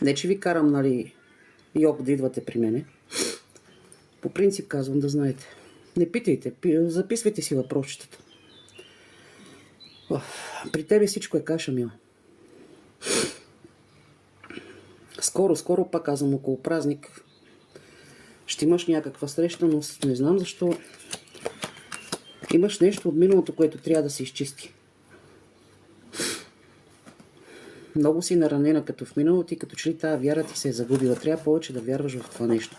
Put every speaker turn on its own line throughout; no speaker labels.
Не, че ви карам, нали, йог да идвате при мене. По принцип казвам да знаете. Не питайте, записвайте си въпросчетата. При тебе всичко е каша, мила. Скоро, пак казвам, около празник ще имаш някаква среща, но не знам защо имаш нещо от миналото, което трябва да се изчисти. Много си наранена като в миналото и като че ли тази вяра ти се е загубила. Трябва повече да вярваш в това нещо.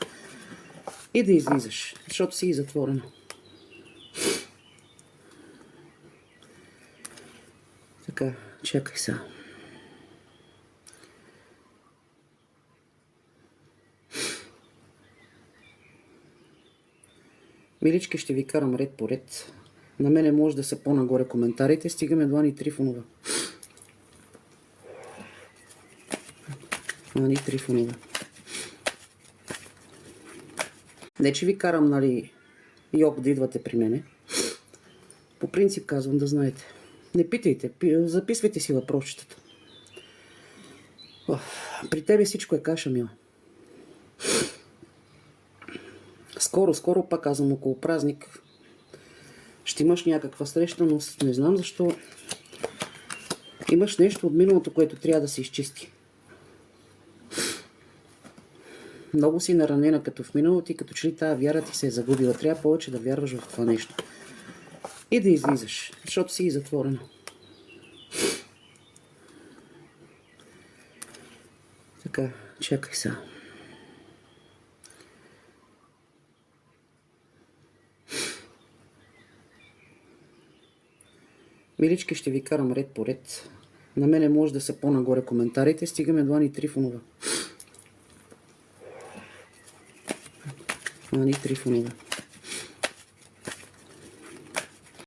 И да излизаш, защото си и затворена. Така, чакай сега. Милички, ще ви карам ред по ред. На мене може да са по-нагоре коментарите. Стигаме до Ани Трифонова. Ани Трифонова. Не, че ви карам, нали, йог да идвате при мене. По принцип казвам да знаете. Не питайте, записвайте си въпросчетата. При тебе всичко е каша, мила. Скоро, пак казвам, около празник ще имаш някаква среща, но не знам защо имаш нещо от миналото, което трябва да се изчисти. Много си наранена като в миналото и като че ли тази вяра ти се е загубила. Трябва повече да вярваш в това нещо. И да излизаш, защото си и затворена. Така, чакай сега. Милички, ще ви карам ред по ред. На мене може да са по-нагоре коментарите. Стигаме до Ани Трифонова. Ани Трифонова.